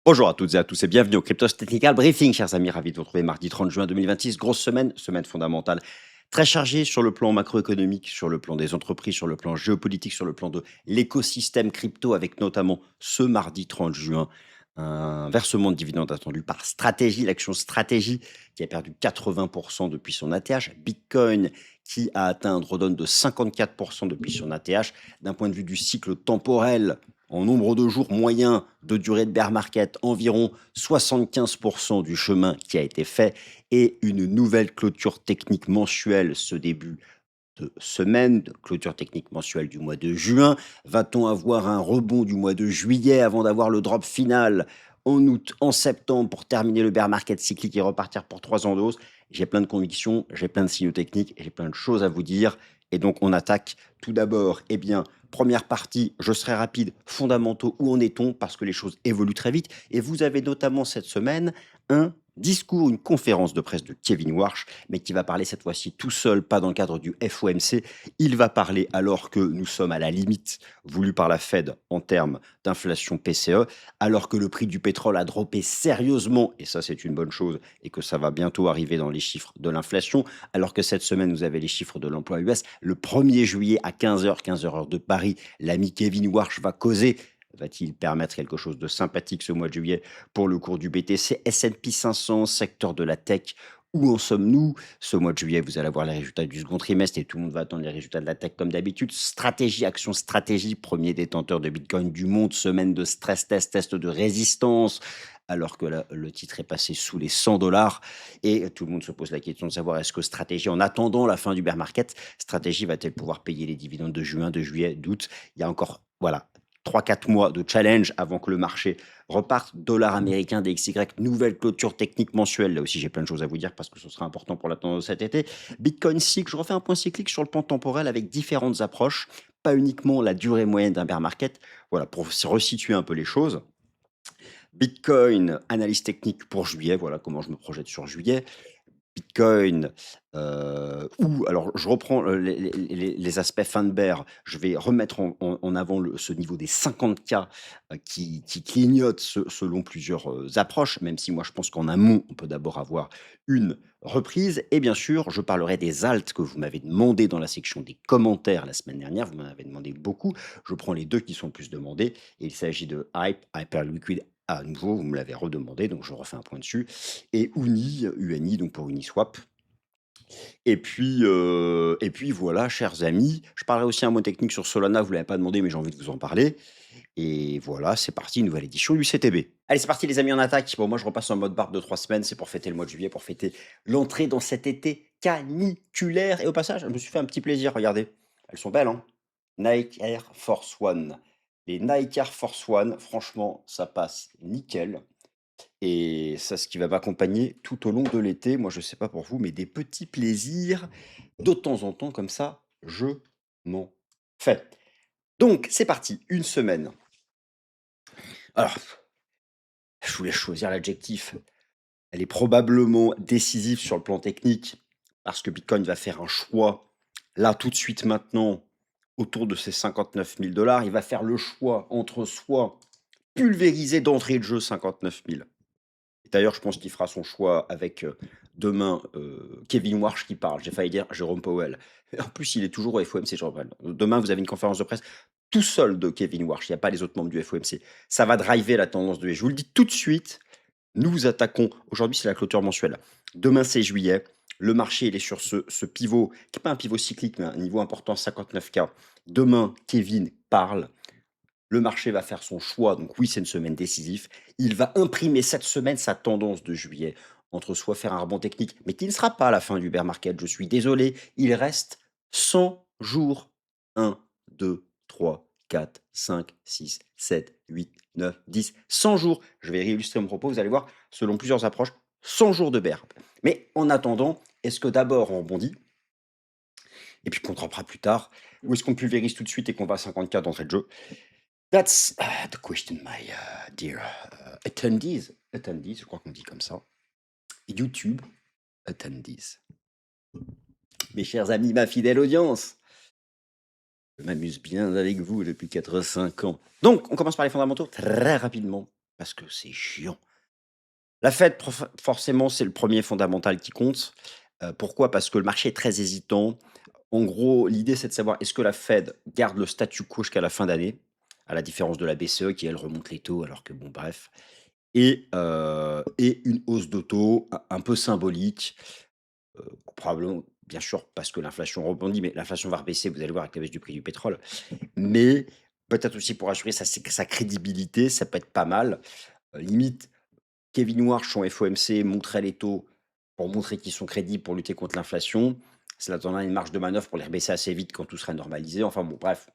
Bonjour à toutes et à tous et bienvenue au Cryptos Technical Briefing, chers amis. Ravi de vous retrouver mardi 30 juin 2026. Grosse semaine, semaine fondamentale, très chargée sur le plan macroéconomique, sur le plan des entreprises, sur le plan géopolitique, sur le plan de l'écosystème crypto, avec notamment ce mardi 30 juin un versement de dividendes attendu par Stratégie, l'action Stratégie qui a perdu 80% depuis son ATH, Bitcoin qui a atteint un drawdown de 54% depuis son ATH. D'un point de vue du cycle temporel, en nombre de jours moyen de durée de bear market, environ 75% du chemin qui a été fait et une nouvelle clôture technique mensuelle ce début de semaine, de clôture technique mensuelle du mois de juin. Va-t-on avoir un rebond du mois de juillet avant d'avoir le drop final en août, en septembre pour terminer le bear market cyclique et repartir pour 3 ans de hausse? J'ai plein de convictions, j'ai plein de signaux techniques, j'ai plein de choses à vous dire. Et donc on attaque tout d'abord, eh bien, première partie, je serai rapide, fondamentaux, où en est-on? Parce que les choses évoluent très vite. Et vous avez notamment cette semaine un discours, une conférence de presse de Kevin Warsh, mais qui va parler cette fois-ci tout seul, pas dans le cadre du FOMC. Il va parler alors que nous sommes à la limite voulue par la Fed en termes d'inflation PCE, alors que le prix du pétrole a droppé sérieusement, et ça c'est une bonne chose, et que ça va bientôt arriver dans les chiffres de l'inflation, alors que cette semaine vous avez les chiffres de l'emploi US. Le 1er juillet à 15 h heure de Paris, l'ami Kevin Warsh va causer. Va-t-il permettre quelque chose de sympathique ce mois de juillet pour le cours du BTC, S&P 500, secteur de la tech? Où en sommes-nous? Ce mois de juillet, vous allez avoir les résultats du second trimestre et tout le monde va attendre les résultats de la tech comme d'habitude. Stratégie, action, stratégie, premier détenteur de Bitcoin du monde, semaine de stress test, test de résistance, alors que le titre est passé sous les 100 dollars. Et tout le monde se pose la question de savoir est-ce que stratégie, en attendant la fin du bear market, stratégie va-t-elle pouvoir payer les dividendes de juin, de juillet, d'août? Il y a encore, voilà, 3 4 mois de challenge avant que le marché reparte. Dollar américain, DXY, nouvelle clôture technique mensuelle. Là aussi, j'ai plein de choses à vous dire parce que ce sera important pour la tendance de cet été. Bitcoin cycle, je refais un point cyclique sur le plan temporel avec différentes approches, pas uniquement la durée moyenne d'un bear market. Voilà, pour se resituer un peu les choses. Bitcoin, analyse technique pour juillet, voilà comment je me projette sur juillet. Bitcoin, ou alors je reprends, les aspects fin de bear, je vais remettre en avant ce niveau des 50 K, qui clignote selon plusieurs, approches, même si moi je pense qu'en amont, on peut d'abord avoir une reprise et bien sûr, je parlerai des alts que vous m'avez demandé dans la section des commentaires la semaine dernière, vous m'en avez demandé beaucoup. Je prends les 2 qui sont le plus demandés et il s'agit de Hyperliquid à nouveau, vous me l'avez redemandé, donc je refais un point dessus et UNI, donc pour Uniswap. Et puis voilà, chers amis, je parlerai aussi un mot technique sur Solana, vous ne l'avez pas demandé, mais j'ai envie de vous en parler. Et voilà, c'est parti, nouvelle édition du CTB. Allez, c'est parti les amis, on attaque. Bon, moi je repasse en mode barbe de 3 semaines, c'est pour fêter le mois de juillet, pour fêter l'entrée dans cet été caniculaire. Et au passage, je me suis fait un petit plaisir, regardez. Elles sont belles, hein. Nike Air Force One. Les Nike Air Force One, franchement, ça passe nickel. Et ça, ce qui va m'accompagner tout au long de l'été. Moi, je sais pas pour vous, mais des petits plaisirs de temps en temps comme ça, je m'en fais. Donc, c'est parti, une semaine. Alors, je vous laisse choisir l'adjectif. Elle est probablement décisive sur le plan technique parce que Bitcoin va faire un choix là, tout de suite, maintenant, autour de ces 59 000 dollars. Il va faire le choix entre soit pulvériser d'entrée de jeu 59 000. D'ailleurs, je pense qu'il fera son choix avec demain Kevin Warsh qui parle. J'ai failli dire Jérôme Powell. En plus, il est toujours au FOMC, Jérôme Powell. Demain, vous avez une conférence de presse tout seul de Kevin Warsh. Il n'y a pas les autres membres du FOMC. Ça va driver la tendance de. Je vous le dis tout de suite, nous attaquons. Aujourd'hui, c'est la clôture mensuelle. Demain, c'est juillet. Le marché, il est sur ce pivot, qui n'est pas un pivot cyclique, mais un niveau important, 59K. Demain, Kevin parle. Le marché va faire son choix, donc oui, c'est une semaine décisive. Il va imprimer cette semaine sa tendance de juillet, entre soit faire un rebond technique, mais qui ne sera pas la fin du bear market, je suis désolé. Il reste 100 jours. 1, 2, 3, 4, 5, 6, 7, 8, 9, 10, 100 jours. Je vais réillustrer mon propos, vous allez voir, selon plusieurs approches, 100 jours de bear. Mais en attendant, est-ce que d'abord on rebondit et puis qu'on droppera plus tard, ou est-ce qu'on pulvérise tout de suite et qu'on va à 50K d'entrée de jeu? That's the question, my dear attendees. Attendees, je crois qu'on dit comme ça. YouTube attendees. Mes chers amis, ma fidèle audience, je m'amuse bien avec vous depuis 4-5 ans. Donc, on commence par les fondamentaux très rapidement. parce que c'est chiant. La Fed, forcément, c'est le premier fondamental qui compte. Pourquoi? Parce que le marché est très hésitant. En gros, l'idée, c'est de savoir est-ce que la Fed garde le statu quo jusqu'à la fin d'année, à la différence de la BCE qui, elle, remonte les taux alors que bon, bref. Et une hausse de taux un peu symbolique, probablement, bien sûr, parce que l'inflation rebondit, mais l'inflation va rebaisser, vous allez voir avec la baisse du prix du pétrole. Mais peut-être aussi pour assurer sa crédibilité, ça peut être pas mal. Limite, Kevin Warsh, son FOMC, montrait les taux pour montrer qu'ils sont crédibles pour lutter contre l'inflation. Cela donnera une marge de manœuvre pour les rebaisser assez vite quand tout sera normalisé. Enfin bon, bref,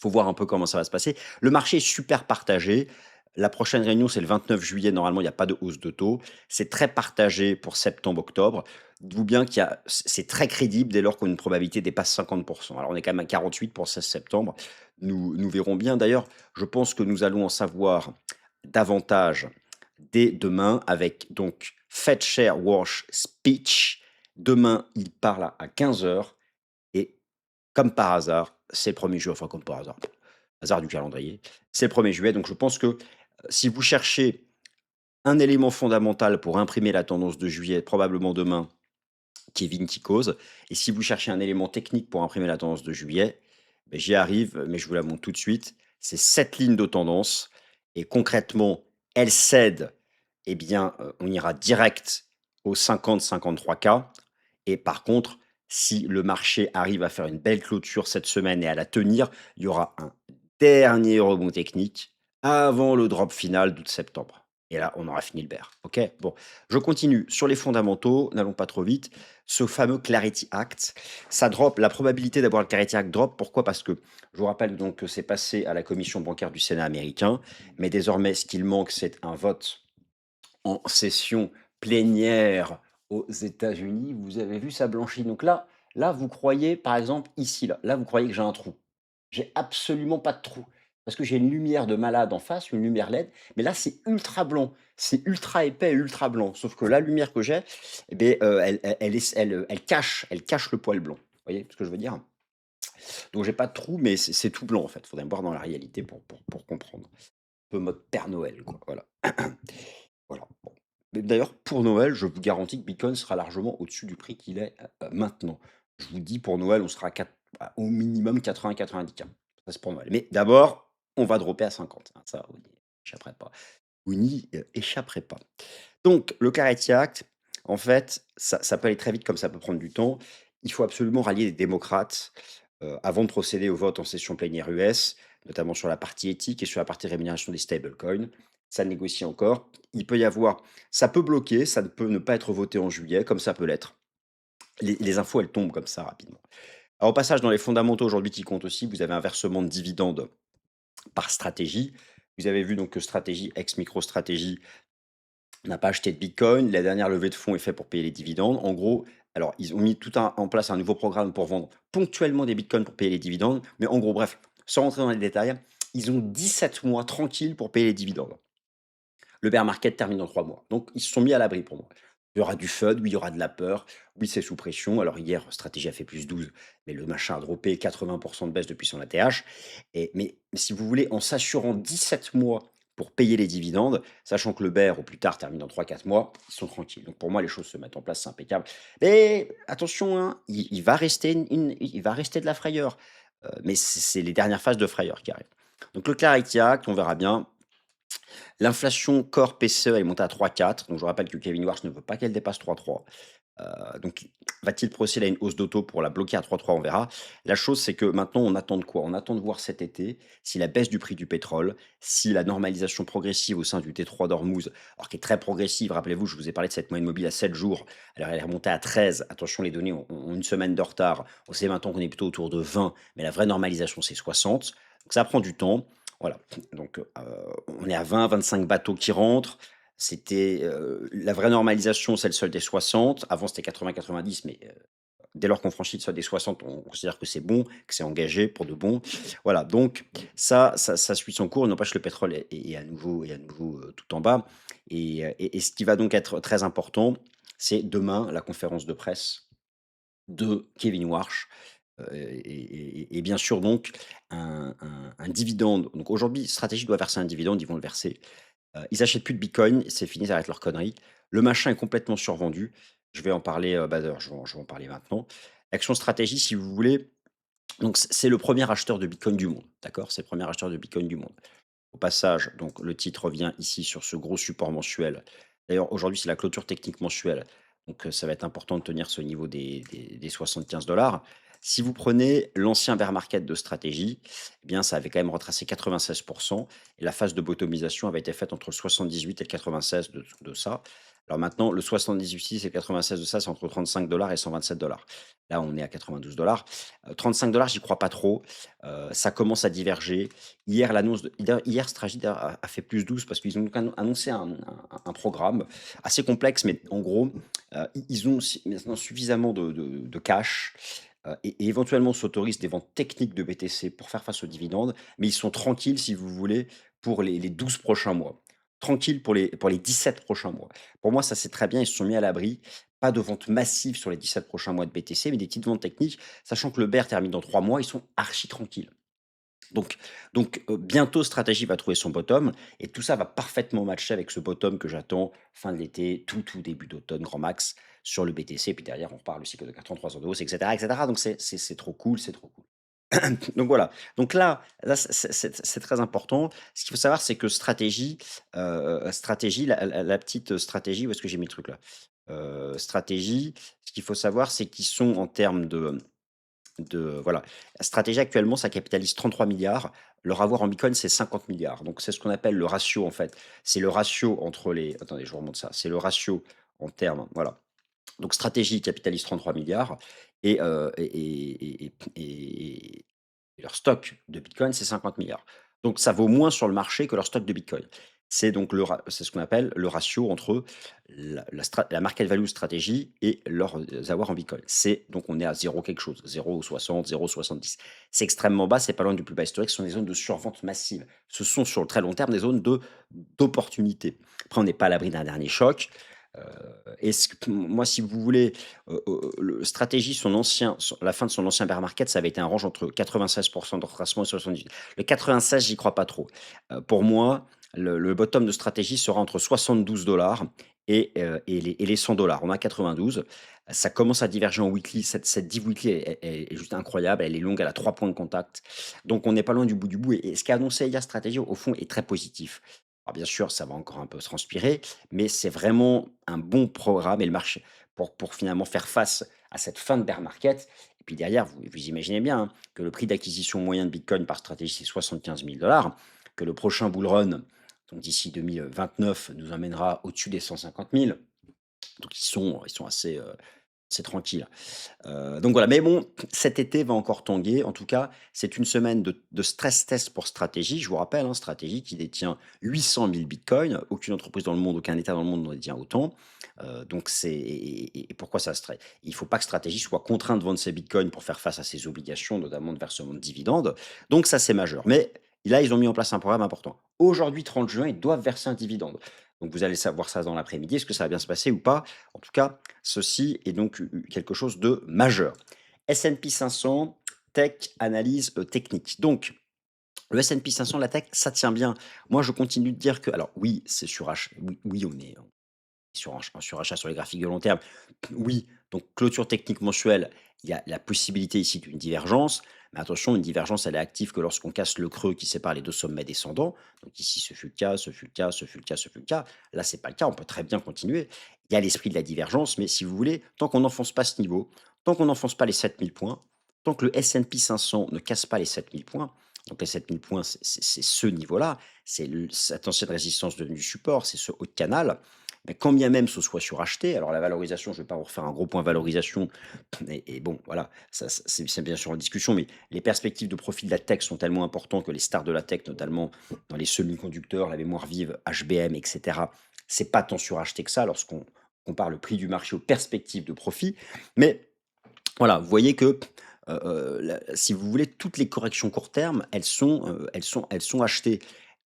faut voir un peu comment ça va se passer. Le marché est super partagé. La prochaine réunion, c'est le 29 juillet. Normalement, il n'y a pas de hausse de taux. C'est très partagé pour septembre-octobre. Dites-vous bien c'est très crédible dès lors qu'une probabilité dépasse 50%. Alors, on est quand même à 48 pour 16 septembre. Nous verrons bien. D'ailleurs, je pense que nous allons en savoir davantage dès demain avec donc Fed Chair Walsh Speech. Demain, il parle à 15 heures. Et comme par hasard, c'est le 1er juillet, enfin comme par hasard, hasard du calendrier, c'est le 1er juillet. Donc je pense que si vous cherchez un élément fondamental pour imprimer la tendance de juillet, probablement demain, Kevin qui cause. Et si vous cherchez un élément technique pour imprimer la tendance de juillet, ben, j'y arrive, mais je vous la montre tout de suite. C'est cette ligne de tendance. Et concrètement, elle cède. Eh bien, on ira direct au 50-53K. Et par contre, si le marché arrive à faire une belle clôture cette semaine et à la tenir, il y aura un dernier rebond technique avant le drop final d'août-septembre. Et là, on aura fini le bear. OK? Bon, je continue sur les fondamentaux, n'allons pas trop vite. Ce fameux Clarity Act, ça drop, la probabilité d'avoir le Clarity Act drop. Pourquoi? Parce que je vous rappelle donc que c'est passé à la commission bancaire du Sénat américain, mais désormais, ce qu'il manque, c'est un vote en session plénière aux États-Unis. Vous avez vu, ça blanchit. Donc là, vous croyez, par exemple, ici, là, vous croyez que j'ai un trou. J'ai absolument pas de trou. Parce que j'ai une lumière de malade en face, une lumière LED, mais là, c'est ultra blanc. C'est ultra épais et ultra blanc. Sauf que la lumière que j'ai, eh ben, elle cache le poil blanc. Vous voyez ce que je veux dire? Donc, j'ai pas de trou, mais c'est tout blanc, en fait. Faudrait me voir dans la réalité pour comprendre. Un peu mode Père Noël, quoi. Voilà. Voilà. Bon. Mais d'ailleurs, pour Noël, je vous garantis que Bitcoin sera largement au-dessus du prix qu'il est maintenant. Je vous dis, pour Noël, on sera au minimum 80-90K. Ça, c'est pour Noël. Mais d'abord, on va dropper à 50. Hein, ça, vous n'y échapperez pas. Vous n'y échapperez pas. Donc, le Clarity Act, en fait, ça peut aller très vite comme ça peut prendre du temps. Il faut absolument rallier les démocrates avant de procéder au vote en session plénière US, notamment sur la partie éthique et sur la partie rémunération des stablecoins. Ça négocie encore. Il peut y avoir, ça peut bloquer, ça ne peut ne pas être voté en juillet, comme ça peut l'être. Les infos, elles tombent comme ça rapidement. Alors, au passage, dans les fondamentaux aujourd'hui qui comptent aussi, vous avez un versement de dividendes par stratégie. Vous avez vu donc que stratégie, ex-micro-stratégie, n'a pas acheté de bitcoin. La dernière levée de fonds est faite pour payer les dividendes. En gros, alors ils ont mis en place un nouveau programme pour vendre ponctuellement des bitcoins pour payer les dividendes. Mais en gros, bref, sans rentrer dans les détails, ils ont 17 mois tranquilles pour payer les dividendes. Le bear market termine dans 3 mois. Donc, ils se sont mis à l'abri pour moi. Il y aura du FUD, oui, il y aura de la peur, oui, c'est sous pression. Alors, hier, stratégie a fait plus 12, mais le machin a droppé 80% de baisse depuis son ATH. Mais si vous voulez, en s'assurant 17 mois pour payer les dividendes, sachant que le bear, au plus tard, termine dans 3-4 mois, ils sont tranquilles. Donc, pour moi, les choses se mettent en place, c'est impeccable. Mais attention, hein, il va rester il va rester de la frayeur. Mais c'est les dernières phases de frayeur qui arrivent. Donc, le Clarity Act, on verra bien. L'inflation core PCE est montée à 3,4. Donc je rappelle que Kevin Warsh ne veut pas qu'elle dépasse 3,3. Donc va-t-il procéder à une hausse d'auto pour la bloquer à 3,3? On verra. La chose, c'est que maintenant, on attend de quoi? On attend de voir cet été si la baisse du prix du pétrole, si la normalisation progressive au sein du T3 d'Ormuz, alors qui est très progressive, rappelez-vous, je vous ai parlé de cette moyenne mobile à 7 jours, alors elle est remontée à 13. Attention, les données ont une semaine de retard. On sait maintenant qu'on est plutôt autour de 20, mais la vraie normalisation, c'est 60. Donc ça prend du temps. Voilà. Donc on est à 20-25 bateaux qui rentrent. C'était, la vraie normalisation, c'est le seuil des 60. Avant, c'était 80-90, mais dès lors qu'on franchit le seuil des 60, on considère que c'est bon, que c'est engagé pour de bon. Voilà, donc ça suit son cours. Il n'empêche, le pétrole est à nouveau, tout en bas. Et ce qui va donc être très important, c'est demain la conférence de presse de Kevin Warsh, et bien sûr donc un dividende. Donc aujourd'hui, Stratégie doit verser un dividende, ils vont le verser. Ils achètent plus de bitcoin, c'est fini, ils arrêtent leurs conneries. Le machin est complètement survendu. Je vais en parler, bah, d'ailleurs, je vais en parler maintenant. Action Stratégie, si vous voulez, donc c'est le premier acheteur de bitcoin du monde, d'accord? C'est le premier acheteur de bitcoin du monde. Au passage, donc le titre revient ici sur ce gros support mensuel. D'ailleurs, aujourd'hui, c'est la clôture technique mensuelle. Donc, ça va être important de tenir ce niveau des 75 $. Si vous prenez l'ancien bear market de stratégie, eh bien, ça avait quand même retracé 96%. Et la phase de bottomisation avait été faite entre 78 et 96 de ça. Alors maintenant, le 78 et 96 de ça, c'est entre 35 $ et 127 $. Là, on est à 92 $. 35 $, j'y crois pas trop. Ça commence à diverger. Hier, l'annonce de hier Stragid a fait +12 parce qu'ils ont donc annoncé un programme assez complexe, mais en gros, ils ont maintenant suffisamment de cash, et éventuellement s'autorisent des ventes techniques de BTC pour faire face aux dividendes, mais ils sont tranquilles, si vous voulez, pour les 12 prochains mois. Tranquilles pour les 17 prochains mois. Pour moi, ça, c'est très bien, ils se sont mis à l'abri. Pas de vente massive sur les 17 prochains mois de BTC, mais des petites ventes techniques, sachant que le bear termine dans 3 mois, ils sont archi tranquilles. Donc bientôt Stratégie va trouver son bottom et tout ça va parfaitement matcher avec ce bottom que j'attends fin de l'été, tout début d'automne grand max sur le BTC. Puis derrière, on repart le cycle de 4 ans, 3 ans de hausse et cetera et cetera. Donc c'est trop cool, c'est trop cool. Donc voilà, donc là c'est très important. Ce qu'il faut savoir, c'est que stratégie, la petite stratégie, où est-ce que j'ai mis le truc là? Stratégie, ce qu'il faut savoir, c'est qu'ils sont en termes de voilà. La stratégie actuellement, ça capitalise 33 milliards. Leur avoir en bitcoin, c'est 50 milliards. Donc c'est ce qu'on appelle le ratio en fait. C'est le ratio entre les attendez, je vous remonte ça. C'est le ratio en termes voilà. Donc stratégie capitalise 33 milliards et leur stock de bitcoin, c'est 50 milliards. Donc ça vaut moins sur le marché que leur stock de bitcoin. C'est donc c'est ce qu'on appelle le ratio entre la market value stratégie et leurs avoirs en bitcoin. C'est donc on est à 0 quelque chose, 0,60, 0,70. C'est extrêmement bas, c'est pas loin du plus bas historique, ce sont des zones de survente massive. Ce sont sur le très long terme des zones d'opportunité. Après, on n'est pas à l'abri d'un dernier choc. Est-ce que moi, si vous voulez, le stratégie, la fin de son ancien bear market, ça avait été un range entre 96% de retracement et 78. Le 96, j'y crois pas trop. Pour moi, le bottom de stratégie sera entre 72 $ et les 100 $. On a 92. Ça commence à diverger en weekly. Cette div weekly est juste incroyable. Elle est longue, elle a 3 points de contact. Donc on n'est pas loin du bout du bout. Et ce qu'a annoncé hier Stratégie, au fond, est très positif. Alors bien sûr, ça va encore un peu se transpirer, mais c'est vraiment un bon programme et le marché pour finalement faire face à cette fin de bear market. Et puis derrière, vous imaginez bien hein, que le prix d'acquisition moyen de Bitcoin par stratégie, c'est 75 000 $, que le prochain bull run, donc d'ici 2029, nous emmènera au-dessus des 150 000. Donc ils sont assez, c'est tranquille. Donc voilà, mais bon, cet été va encore tanguer. En tout cas, c'est une semaine de stress test pour Stratégie. Je vous rappelle, hein, Stratégie qui détient 800 000 bitcoins. Aucune entreprise dans le monde, aucun État dans le monde n'en détient autant. Donc et pourquoi ça stresse? Il ne faut pas que Stratégie soit contraint de vendre ses bitcoins pour faire face à ses obligations, notamment de versement de dividendes. Donc ça, c'est majeur. Mais là, ils ont mis en place un programme important. Aujourd'hui, 30 juin, ils doivent verser un dividende. Donc vous allez savoir ça dans l'après-midi. Est-ce que ça va bien se passer ou pas? En tout cas, ceci est donc quelque chose de majeur. S&P 500, tech, analyse technique. Donc, le S&P 500, la tech, ça tient bien. Moi, je continue de dire que, alors oui, c'est surachat. Oui, oui, on est sur un surachat sur les graphiques de long terme. Oui, donc clôture technique mensuelle, il y a la possibilité ici d'une divergence. Mais attention, une divergence, elle est active que lorsqu'on casse le creux qui sépare les deux sommets descendants. Donc ici, ce fut le cas, ce fut le cas, ce fut le cas, ce fut le cas. Là, c'est pas le cas, on peut très bien continuer. Il y a l'esprit de la divergence, mais si vous voulez, tant qu'on n'enfonce pas ce niveau, tant qu'on n'enfonce pas les 7000 points, tant que le S&P 500 ne casse pas les 7000 points, donc les 7000 points, c'est ce niveau-là, c'est cette ancienne résistance devenue support, c'est ce haut de canal. Mais quand bien même ce soit suracheté, alors la valorisation, je ne vais pas vous refaire un gros point valorisation, et bon, voilà, c'est bien sûr en discussion, mais les perspectives de profit de la tech sont tellement importantes que les stars de la tech, notamment dans les semi-conducteurs, la mémoire vive, HBM, etc., c'est pas tant suracheté que ça lorsqu'on compare le prix du marché aux perspectives de profit. Mais voilà, vous voyez que si vous voulez, toutes les corrections court terme, elles sont achetées.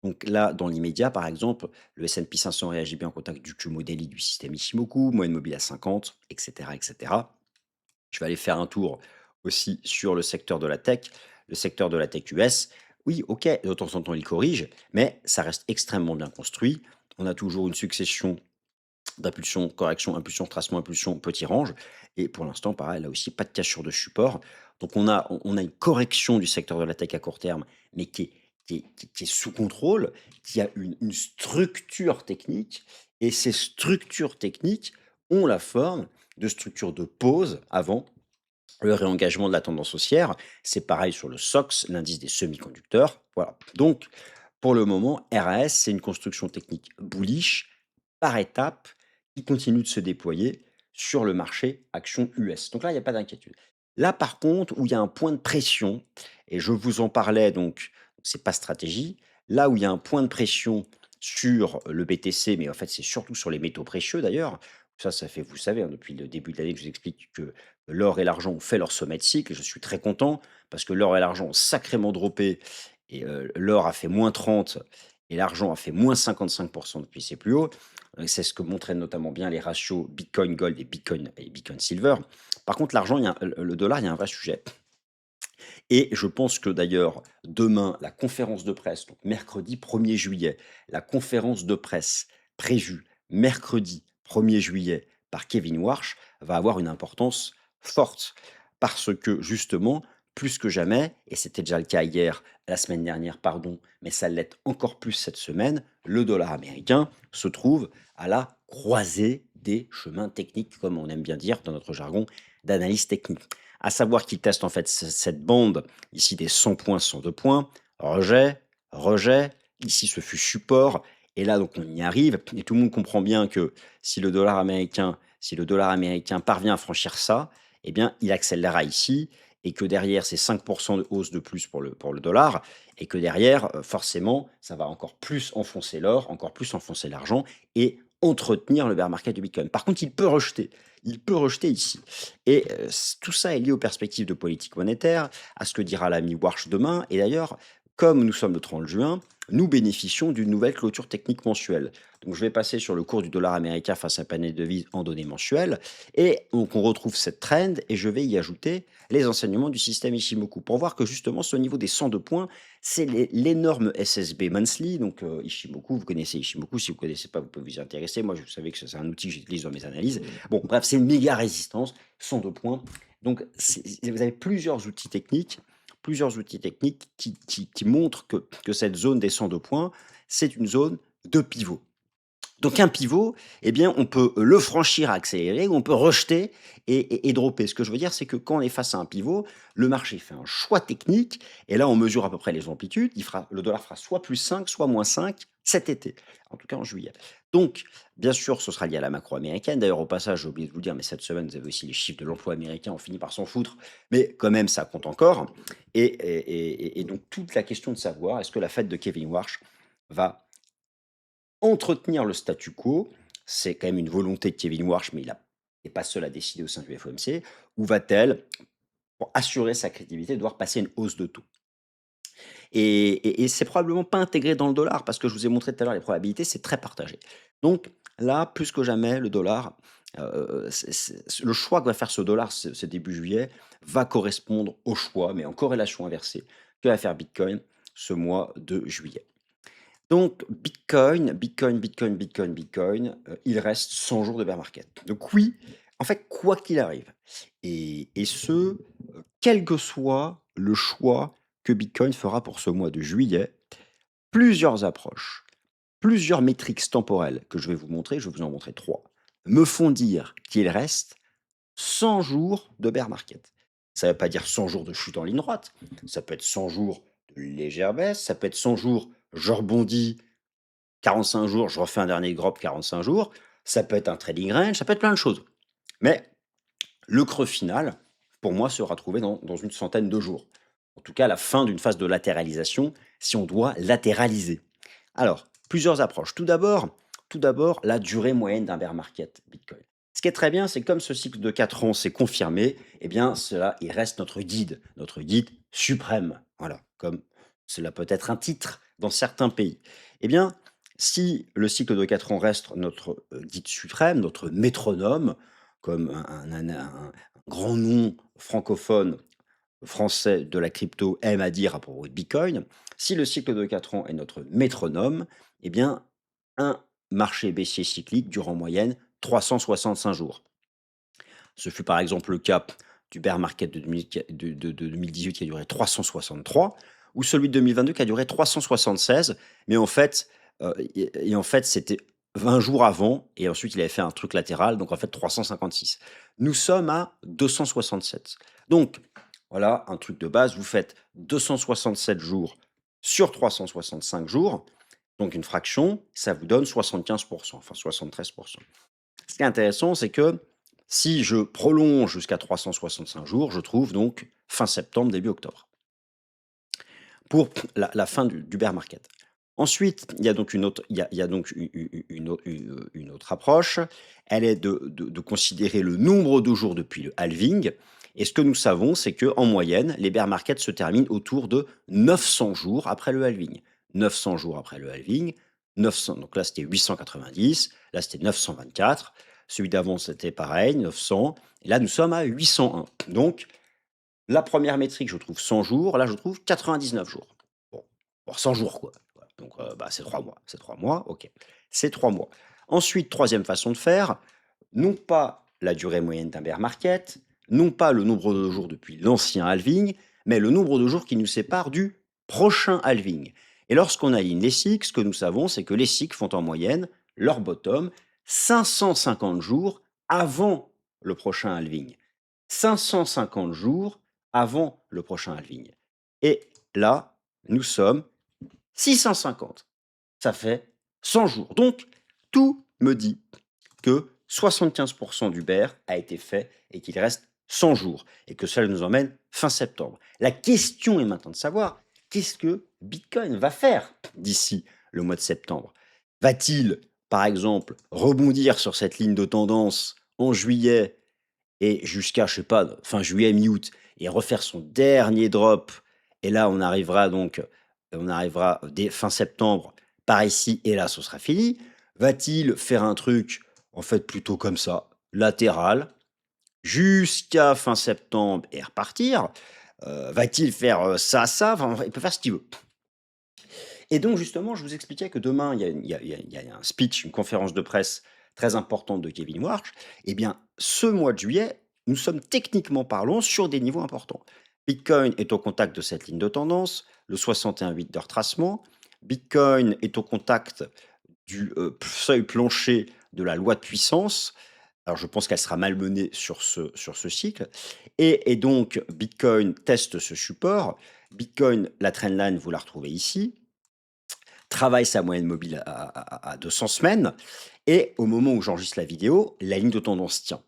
Donc là, dans l'immédiat, par exemple, le S&P 500 réagit bien au contact du Kumo Daily du système Ichimoku, moyenne mobile à 50, etc., etc. Je vais aller faire un tour aussi sur le secteur de la tech US. Oui, OK, de temps en temps, il corrige, mais ça reste extrêmement bien construit. On a toujours une succession d'impulsion, correction, impulsion, retracement, impulsion, petit range. Et pour l'instant, pareil, là aussi, pas de cassure de support. Donc on a une correction du secteur de la tech à court terme, mais qui est sous contrôle, qui a une structure technique. Et ces structures techniques ont la forme de structures de pause avant le réengagement de la tendance haussière. C'est pareil sur le SOX, l'indice des semi-conducteurs. Voilà. Donc, pour le moment, RAS, c'est une construction technique bullish par étapes qui continue de se déployer sur le marché action US. Donc là, il n'y a pas d'inquiétude. Là, par contre, où il y a un point de pression, et je vous en parlais, donc c'est pas stratégie, là où il y a un point de pression sur le BTC, mais en fait, c'est surtout sur les métaux précieux d'ailleurs. Ça fait, vous savez, hein, depuis le début de l'année que je vous explique que l'or et l'argent ont fait leur sommet de cycle. Et je suis très content parce que l'or et l'argent ont sacrément droppé et l'or a fait -30 et l'argent a fait -55% depuis ses plus hauts. C'est ce que montraient notamment bien les ratios Bitcoin Gold et Bitcoin Silver. Par contre, l'argent, le dollar, il y a un vrai sujet. Et je pense que d'ailleurs, demain, la conférence de presse, donc mercredi 1er juillet, la conférence de presse prévue mercredi 1er juillet par Kevin Warsh va avoir une importance forte. Parce que justement, plus que jamais, et c'était déjà le cas hier, la semaine dernière, pardon, mais ça l'est encore plus cette semaine, le dollar américain se trouve à la croisée des chemins techniques, comme on aime bien dire dans notre jargon d'analyse technique. À savoir qu'il teste en fait cette bande ici des 100 points, 102 points, rejet, rejet, ici ce fut support, et là donc on y arrive, et tout le monde comprend bien que si le dollar américain parvient à franchir ça, eh bien il accélérera ici, et que derrière c'est 5% de hausse de plus pour le dollar, et que derrière forcément ça va encore plus enfoncer l'or, encore plus enfoncer l'argent, et entretenir le bear market du Bitcoin. Par contre, il peut rejeter ici. Et tout ça est lié aux perspectives de politique monétaire, à ce que dira l'ami Warsh demain. Et d'ailleurs, comme nous sommes le 30 juin, nous bénéficions d'une nouvelle clôture technique mensuelle. Donc je vais passer sur le cours du dollar américain face à panier de devises en données mensuelles. Et donc on retrouve cette trend et je vais y ajouter les enseignements du système Ishimoku pour voir que justement ce niveau des 102 points, c'est l'énorme SSB monthly. Donc Ishimoku, vous connaissez Ishimoku, si vous ne connaissez pas, vous pouvez vous y intéresser. Moi, vous savez que c'est un outil que j'utilise dans mes analyses. Bon, bref, c'est une méga résistance, 102 points. Donc, vous avez plusieurs outils techniques qui montrent que cette zone des 102 points, c'est une zone de pivot. Donc un pivot, eh bien, on peut le franchir, accélérer, ou on peut rejeter et dropper. Ce que je veux dire, c'est que quand on est face à un pivot, le marché fait un choix technique, et là, on mesure à peu près les amplitudes. Le dollar fera soit +5, soit -5 cet été, en tout cas en juillet. Donc, bien sûr, ce sera lié à la macro américaine. D'ailleurs, au passage, j'ai oublié de vous le dire, mais cette semaine, vous avez aussi les chiffres de l'emploi américain. On finit par s'en foutre, mais quand même, ça compte encore. Et donc, toute la question de savoir, est-ce que la fête de Kevin Warsh va entretenir le statu quo, c'est quand même une volonté de Kevin Warsh, mais il n'est pas seul à décider au sein du FOMC, ou va-t-elle, pour assurer sa crédibilité, devoir passer une hausse de taux? Et c'est probablement pas intégré dans le dollar, parce que je vous ai montré tout à l'heure les probabilités, c'est très partagé. Donc là, plus que jamais, le dollar, le choix que va faire ce dollar ce début juillet va correspondre au choix, mais en corrélation inversée, que va faire Bitcoin ce mois de juillet. Donc Bitcoin, Bitcoin, Bitcoin, Bitcoin, Bitcoin, il reste 100 jours de bear market. Donc oui, en fait, quoi qu'il arrive et ce, quel que soit le choix que Bitcoin fera pour ce mois de juillet, plusieurs approches, plusieurs métriques temporelles que je vais vous montrer, je vais vous en montrer 3, me font dire qu'il reste 100 jours de bear market. Ça ne veut pas dire 100 jours de chute en ligne droite, ça peut être 100 jours de légère baisse, ça peut être 100 jours, je rebondis 45 jours, je refais un dernier drop 45 jours, ça peut être un trading range, ça peut être plein de choses. Mais le creux final, pour moi, sera trouvé dans une centaine de jours. En tout cas, la fin d'une phase de latéralisation, si on doit latéraliser. Alors, plusieurs approches. Tout d'abord, la durée moyenne d'un bear market Bitcoin. Ce qui est très bien, c'est comme ce cycle de 4 ans s'est confirmé, eh bien, cela, il reste notre guide suprême. Voilà, comme cela peut être un titre dans certains pays. Eh bien, si le cycle de 4 ans reste notre guide suprême, notre métronome, comme un grand nom francophone français de la crypto aime à dire à propos de Bitcoin, si le cycle de 4 ans est notre métronome, eh bien, un marché baissier cyclique dure en moyenne 365 jours. Ce fut par exemple le cas du bear market de, 2000 de 2018 qui a duré 363, ou celui de 2022 qui a duré 376, mais en fait, et en fait c'était 20 jours avant, et ensuite il avait fait un truc latéral, donc en fait 356. Nous sommes à 267. Donc voilà un truc de base, vous faites 267 jours sur 365 jours, donc une fraction, ça vous donne 75%, enfin 73%. Ce qui est intéressant, c'est que si je prolonge jusqu'à 365 jours, je trouve donc fin septembre, début octobre, pour la fin du bear market. Ensuite, il y a donc il y a donc une autre approche. Elle est de considérer le nombre de jours depuis le halving. Et ce que nous savons, c'est qu'en moyenne, les bear markets se terminent autour de 900 jours après le halving. 900 jours après le halving, 900, donc là c'était 890, là c'était 924, celui d'avant c'était pareil, 900, et là nous sommes à 801. Donc la première métrique, je trouve 100 jours, là je trouve 99 jours. Bon, bon 100 jours quoi. Voilà. Donc bah, c'est 3 mois. C'est 3 mois, ok. C'est 3 mois. Ensuite, troisième façon de faire, non pas la durée moyenne d'un bear market, non pas le nombre de jours depuis l'ancien halving, mais le nombre de jours qui nous sépare du prochain halving. Et lorsqu'on aligne les cycles, ce que nous savons, c'est que les cycles font en moyenne leur bottom 550 jours avant le prochain halving. 550 jours avant le prochain halving. Et là, nous sommes 650. Ça fait 100 jours. Donc, tout me dit que 75% du bear a été fait et qu'il reste 100 jours et que cela nous emmène fin septembre. La question est maintenant de savoir qu'est-ce que Bitcoin va faire d'ici le mois de septembre. Va-t-il, par exemple, rebondir sur cette ligne de tendance en juillet et jusqu'à, je sais pas, fin juillet, mi-août, et refaire son dernier drop. Et là, on arrivera dès fin septembre par ici, et là, ce sera fini. Va-t-il faire un truc, en fait, plutôt comme ça, latéral, jusqu'à fin septembre et repartir? Va-t-il faire ça, ça? Enfin, il peut faire ce qu'il veut. Et donc, justement, je vous expliquais que demain, il y a un speech, une conférence de presse très importante de Kevin Warsh. Eh bien, ce mois de juillet, nous sommes techniquement parlant sur des niveaux importants. Bitcoin est au contact de cette ligne de tendance, le 61,8 de retracement. Bitcoin est au contact du seuil plancher de la loi de puissance. Alors, je pense qu'elle sera malmenée sur ce cycle. Et donc, Bitcoin teste ce support. Bitcoin, la trendline, vous la retrouvez ici, travaille sa moyenne mobile à 200 semaines. Et au moment où j'enregistre la vidéo, la ligne de tendance tient.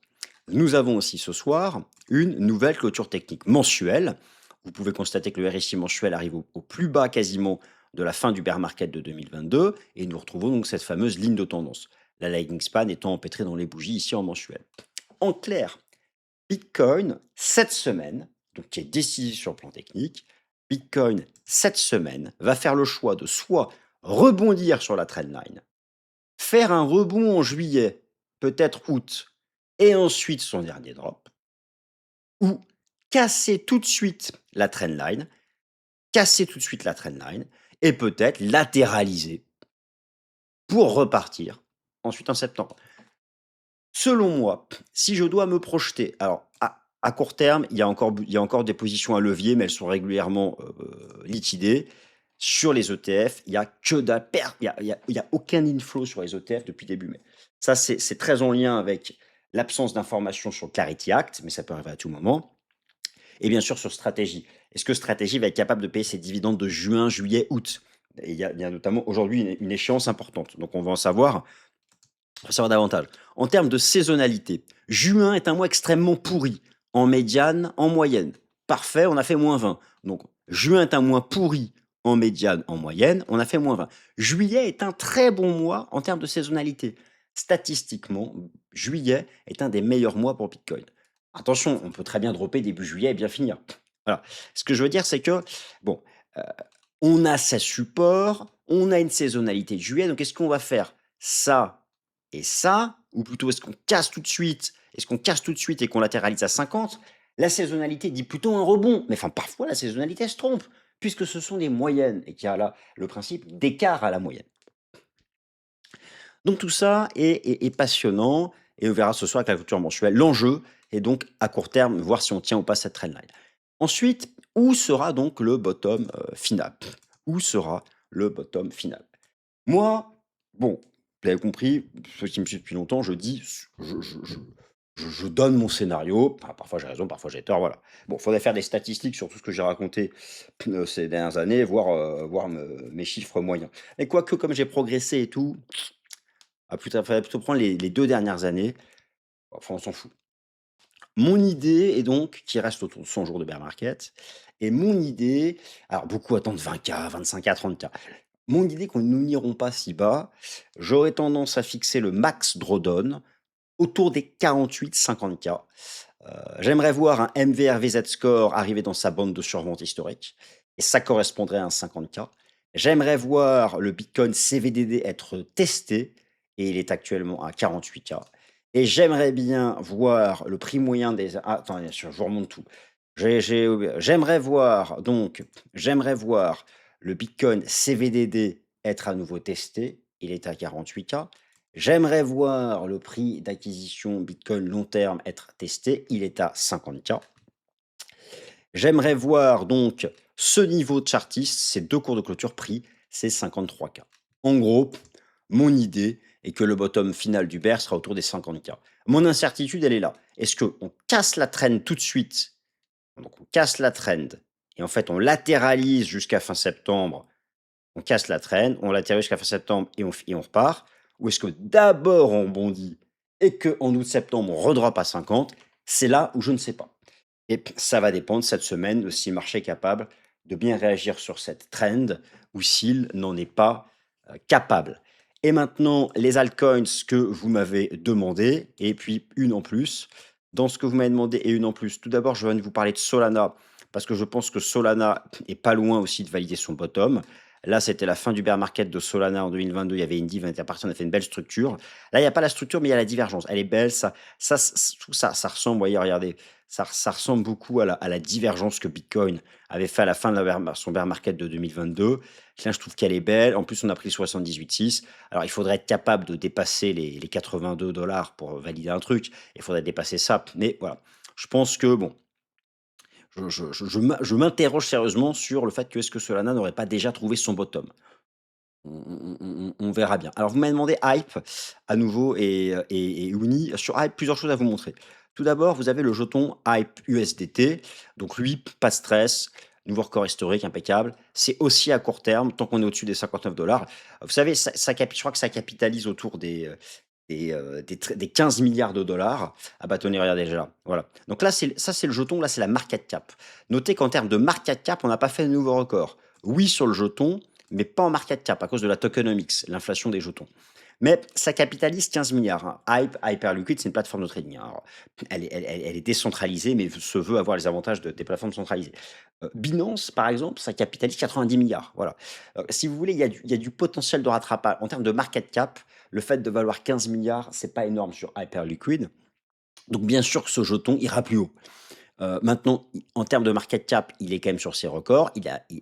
Nous avons aussi ce soir une nouvelle clôture technique mensuelle. Vous pouvez constater que le RSI mensuel arrive au plus bas quasiment de la fin du bear market de 2022 et nous retrouvons donc cette fameuse ligne de tendance. La lagging span étant empêtrée dans les bougies ici en mensuel. En clair, Bitcoin, cette semaine, donc qui est décisif sur le plan technique, Bitcoin, cette semaine, va faire le choix de soit rebondir sur la trendline, faire un rebond en juillet, peut-être août, et ensuite son dernier drop, ou casser tout de suite la trendline, et peut-être latéraliser pour repartir ensuite en septembre. Selon moi, si je dois me projeter, alors à court terme, il y a encore des positions à levier, mais elles sont régulièrement liquidées. Sur les ETF, il y a que dalle, il y a aucun inflow sur les ETF depuis début mai. Ça, c'est très en lien avec l'absence d'informations sur le Clarity Act, mais ça peut arriver à tout moment. Et bien sûr sur Stratégie. Est-ce que Stratégie va être capable de payer ses dividendes de juin, juillet, août? Et il y a notamment aujourd'hui une échéance importante. Donc on va en savoir davantage. En termes de saisonnalité, juin est un mois extrêmement pourri, en médiane, en moyenne. Parfait, on a fait -20. Donc, juin est un mois pourri, en médiane, en moyenne, on a fait -20. Juillet est un très bon mois en termes de saisonnalité. Statistiquement, juillet est un des meilleurs mois pour Bitcoin. Attention, on peut très bien dropper début juillet et bien finir. Voilà. Ce que je veux dire, c'est que, bon, euh, on a ces supports, on a une saisonnalité de juillet, donc est-ce qu'on va faire ça et ça, ou plutôt est-ce qu'on casse tout de suite et qu'on latéralise à 50? La saisonnalité dit plutôt un rebond, mais enfin parfois la saisonnalité se trompe, puisque ce sont des moyennes et qu'il y a là le principe d'écart à la moyenne. Donc tout ça est passionnant et on verra ce soir avec la clôture mensuelle. L'enjeu est donc à court terme, voir si on tient ou pas cette trendline. Ensuite, où sera donc le bottom final? Où sera le bottom final? Moi, bon, vous l'avez compris, ceux qui me suivent depuis longtemps, je dis, je donne mon scénario. Ah, parfois j'ai raison, parfois j'ai tort, voilà. Bon, il faudrait faire des statistiques sur tout ce que j'ai raconté ces dernières années, voir mes chiffres moyens. Et quoique, comme j'ai progressé et tout, faudrait plutôt prendre les 2 dernières années, enfin on s'en fout. Mon idée est donc qui reste autour de 100 jours de bear market et mon idée alors beaucoup attendent 20K, 25K, 30K. Mon idée qu'on nous n'irons pas si bas, j'aurais tendance à fixer le max drawdown autour des 48-50K. J'aimerais voir un MVRVZ score arriver dans sa bande de survente historique et ça correspondrait à un 50K. J'aimerais voir le Bitcoin CVDD être testé et il est actuellement à 48K. Et j'aimerais bien voir le prix moyen des... Ah, attendez, je vous remonte tout. J'aimerais voir le Bitcoin CVDD être à nouveau testé. Il est à 48K. J'aimerais voir le prix d'acquisition Bitcoin long terme être testé. Il est à 50K. J'aimerais voir donc ce niveau de chartiste, ces deux cours de clôture pris, c'est 53K. En gros, mon idée est que le bottom final du bear sera autour des 50K. Mon incertitude, elle est là. Est-ce qu'on casse la trend tout de suite? Donc on casse la trend et en fait on latéralise jusqu'à fin septembre. On casse la trend, on latéralise jusqu'à fin septembre et on repart. Ou est-ce que d'abord on rebondit et qu'en août-septembre on redrop à 50? C'est là où je ne sais pas. Et ça va dépendre cette semaine de si le marché est capable de bien réagir sur cette trend ou s'il n'en est pas capable. Et maintenant, les altcoins que vous m'avez demandé, et puis une en plus. Dans ce que vous m'avez demandé et une en plus, tout d'abord, je viens de vous parler de Solana, parce que je pense que Solana est pas loin aussi de valider son bottom. Là, c'était la fin du bear market de Solana en 2022. Il y avait une div, on était parti, on a fait une belle structure. Là, il n'y a pas la structure, mais il y a la divergence. Elle est belle, tout ça, ça ressemble, vous voyez, regardez, ça ressemble beaucoup à la divergence que Bitcoin avait fait à la fin de son bear market de 2022. Là, je trouve qu'elle est belle. En plus, on a pris 78,6. Alors, il faudrait être capable de dépasser les 82 dollars pour valider un truc. Il faudrait dépasser ça. Mais voilà, je pense que, bon, je m'interroge sérieusement sur le fait que est-ce que Solana n'aurait pas déjà trouvé son bottom. On verra bien. Alors, vous m'avez demandé Hype à nouveau et Uni. Sur Hype, plusieurs choses à vous montrer. Tout d'abord, vous avez le jeton Hype USDT. Donc, lui, pas de stress. Nouveau record historique, impeccable. C'est aussi à court terme, tant qu'on est au-dessus des 59 dollars. Vous savez, je crois que ça capitalise autour des 15 milliards de dollars. Ah bah tenez, regardez déjà. Voilà. Donc là, c'est le jeton, là, c'est la market cap. Notez qu'en termes de market cap, on n'a pas fait de nouveau record. Oui, sur le jeton, mais pas en market cap à cause de la tokenomics, l'inflation des jetons. Mais ça capitalise 15 milliards. Hype, Hyperliquid, c'est une plateforme de trading. Alors, elle est décentralisée, mais se veut avoir les avantages des plateformes centralisées. Binance, par exemple, ça capitalise 90 milliards. Voilà. Si vous voulez, il y a du potentiel de rattrapage. En termes de market cap, le fait de valoir 15 milliards, c'est pas énorme sur Hyperliquid. Donc, bien sûr que ce jeton ira plus haut. Maintenant, en termes de market cap, il est quand même sur ses records.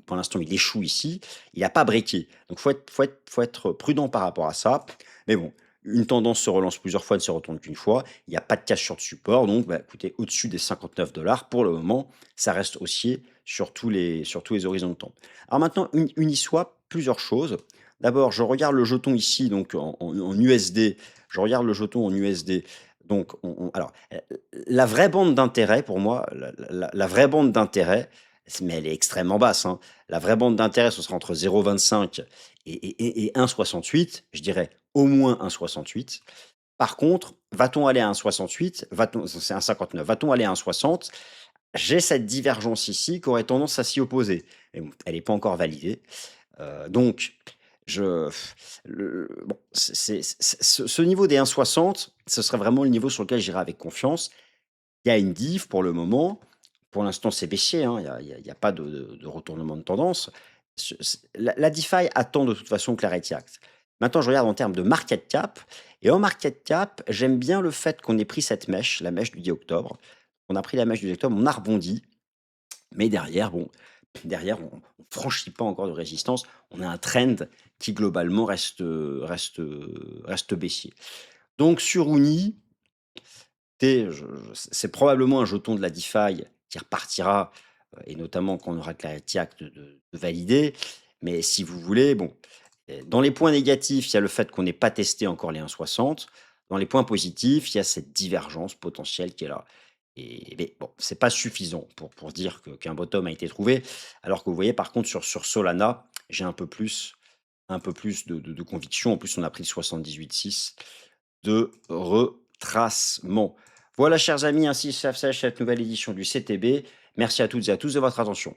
Pour l'instant, il échoue ici. Il n'a pas breaké. Donc, faut être prudent par rapport à ça. Mais bon, une tendance se relance plusieurs fois, ne se retourne qu'une fois. Il n'y a pas de cash sur de support. Donc, bah, écoutez, au-dessus des 59 dollars, pour le moment, ça reste haussier sur tous les horizons de temps. Alors maintenant, Uniswap, plusieurs choses. D'abord, je regarde le jeton ici, donc en USD. Je regarde le jeton en USD. Donc, alors, la vraie bande d'intérêt pour moi, la vraie bande d'intérêt, mais elle est extrêmement basse, hein. La vraie bande d'intérêt, ce sera entre 0,25 et 1,68. Je dirais au moins 1,68. Par contre, va-t-on aller à 1,68? C'est 1,59. Va-t-on aller à 1,60? J'ai cette divergence ici qui aurait tendance à s'y opposer. Mais bon, elle n'est pas encore validée. Donc, je, bon, ce niveau des 1,60, ce serait vraiment le niveau sur lequel j'irai avec confiance. Il y a une div pour le moment. Pour l'instant, c'est baissier, hein, il y a pas de retournement de tendance. La DeFi attend de toute façon Clarity Act. Maintenant, je regarde en termes de market cap. Et en market cap, j'aime bien le fait qu'on ait pris cette mèche, la mèche du 10 octobre. On a pris la mèche du lecteur, on a rebondi, mais derrière, bon, derrière, on franchit pas encore de résistance. On a un trend qui globalement reste baissier. Donc sur Uni, c'est probablement un jeton de la DeFi qui repartira, et notamment quand on aura Clarity Act de validé. Mais si vous voulez, bon, dans les points négatifs, il y a le fait qu'on n'ait pas testé encore les 1,60. Dans les points positifs, il y a cette divergence potentielle qui est là. Et mais bon, c'est pas suffisant pour dire qu'un bottom a été trouvé. Alors que vous voyez, par contre, sur Solana, j'ai un peu plus de conviction. En plus, on a pris le 78,6 de retracement. Voilà, chers amis, ainsi sèche cette nouvelle édition du CTB. Merci à toutes et à tous de votre attention.